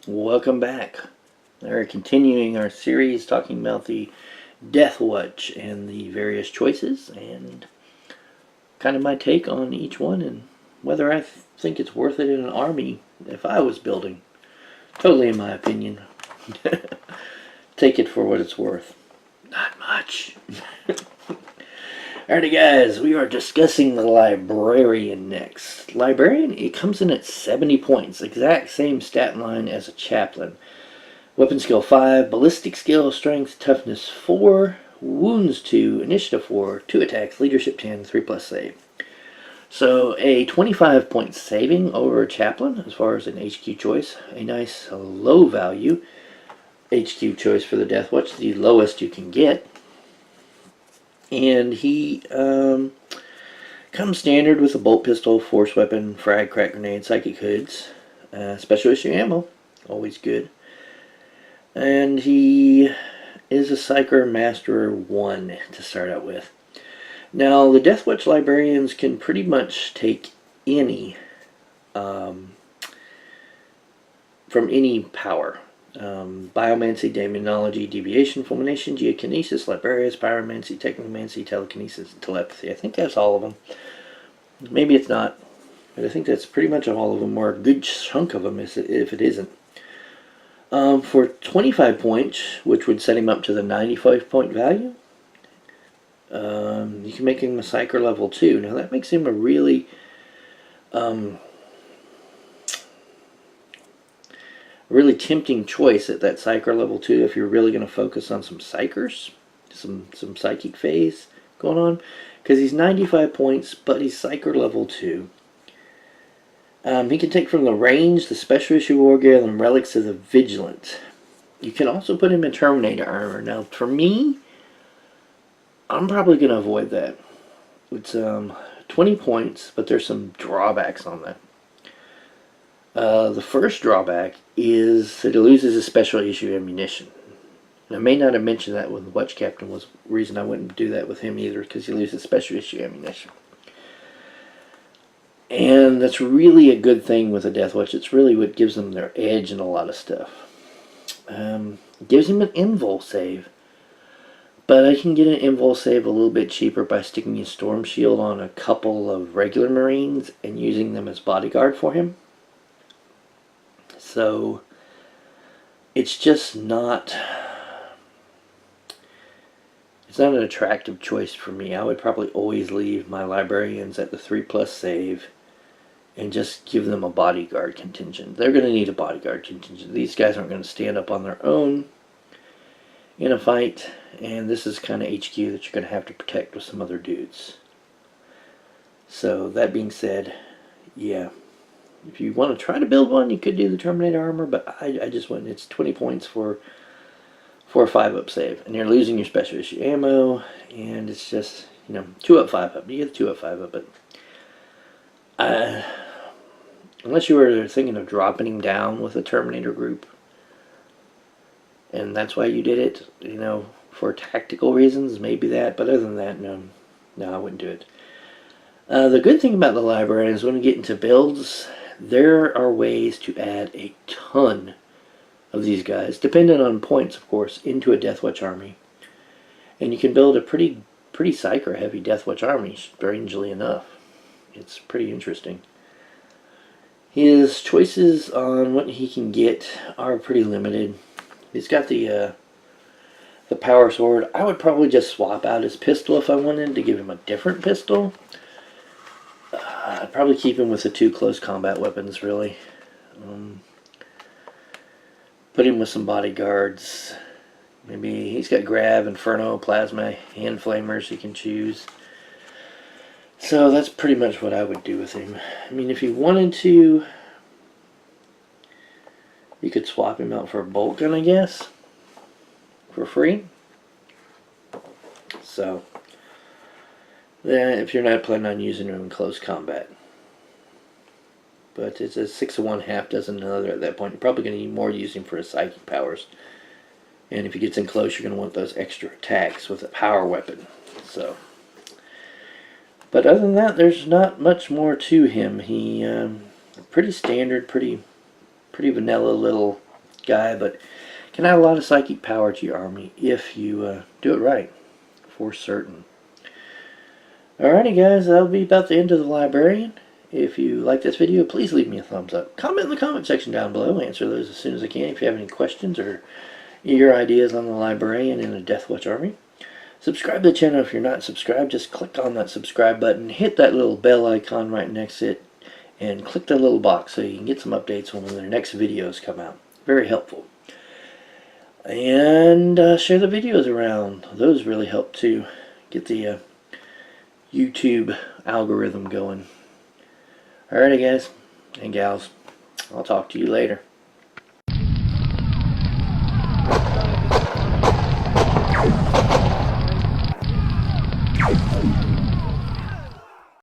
Welcome back. We're continuing our series talking about the Deathwatch and the various choices and kind of my take on each one and whether I think it's worth it in an army if I was building. Totally in my opinion. Take it for what it's worth. Not much. Alrighty guys, we are discussing the Librarian next. Librarian, it comes in at 70 points, exact same stat line as a Chaplain. Weapon skill 5, ballistic skill, strength, toughness 4, wounds 2, initiative 4, 2 attacks, leadership 10, 3 plus save. So a 25 point saving over Chaplain as far as an HQ choice. A nice low value HQ choice for the Deathwatch, the lowest you can get. And he comes standard with a bolt pistol, force weapon, frag, crack grenade, psychic hoods, special issue ammo, always good. And he is a Psyker Masterer 1 to start out with. Now, the Deathwatch Librarians can pretty much take any from any power. Biomancy, Demonology, Deviation, Fulmination, Geokinesis, Librarius, Pyromancy, Technomancy, Telekinesis, Telepathy. I think that's all of them. Maybe it's not, but I think that's pretty much all of them, or a good chunk of them if it isn't. For 25 points, which would set him up to the 95 point value, you can make him a Psyker level 2. Now that makes him a really tempting choice at that Psyker level 2 if you're really going to focus on some Psychers, some Psychic phase going on, because he's 95 points, but he's Psyker level 2. He can take from the range, the special issue war gear, and relics of the Vigilant. You can also put him in Terminator Armor. Now, for me, I'm probably going to avoid that. It's 20 points, but there's some drawbacks on that. The first drawback is that it loses his special issue ammunition. And I may not have mentioned that with the Watch Captain was the reason I wouldn't do that with him either, because he loses special issue ammunition. And that's really a good thing with a Deathwatch. It's really what gives them their edge in a lot of stuff. Gives him an invul save. But I can get an invul save a little bit cheaper by sticking a Storm Shield on a couple of regular Marines and using them as bodyguard for him. So it's just not... It's not an attractive choice for me. I would probably always leave my Librarians at the 3+ save and just give them a bodyguard contingent. They're going to need a bodyguard contingent. These guys aren't going to stand up on their own in a fight, and this is kind of HQ that you're going to have to protect with some other dudes. So that being said, yeah, if you want to try to build one, you could do the Terminator Armor, but I just wouldn't. It's 20 points for a 5-up save, and you're losing your special issue ammo, and it's just, 2-up, 5-up. You get 2-up, 5-up, but unless you were thinking of dropping him down with a Terminator group, and that's why you did it, for tactical reasons, maybe that, but other than that, no, I wouldn't do it. The good thing about the library is when we get into builds, there are ways to add a ton of these guys, dependent on points, of course, into a Deathwatch army. And you can build a pretty Psyker heavy Deathwatch army, strangely enough. It's pretty interesting. His choices on what he can get are pretty limited. He's got the power sword. I would probably just swap out his pistol if I wanted to give him a different pistol. I'd probably keep him with the 2 close combat weapons, really. Put him with some bodyguards. Maybe he's got Grav, Inferno, Plasma, Hand Flamers he can choose. So that's pretty much what I would do with him. I mean, if you wanted to, you could swap him out for a bolt gun, I guess, for free. So, then if you're not planning on using him in close combat. But it's a 6 of one, half dozen another at that point. You're probably going to need more to use him for his psychic powers. And if he gets in close, you're going to want those extra attacks with a power weapon. So, but other than that, there's not much more to him. He pretty standard, pretty vanilla little guy, but can add a lot of psychic power to your army if you do it right, for certain. Alrighty guys, that'll be about the end of the librarian. If you like this video, please leave me a thumbs up. Comment in the comment section down below. I'll answer those as soon as I can. If you have any questions or your ideas on the librarian in a Deathwatch army. Subscribe to the channel if you're not subscribed. Just click on that subscribe button. Hit that little bell icon right next to it. And click that little box so you can get some updates when their next videos come out. Very helpful. And share the videos around. Those really help to get the YouTube algorithm going. Alrighty guys and gals, I'll talk to you later.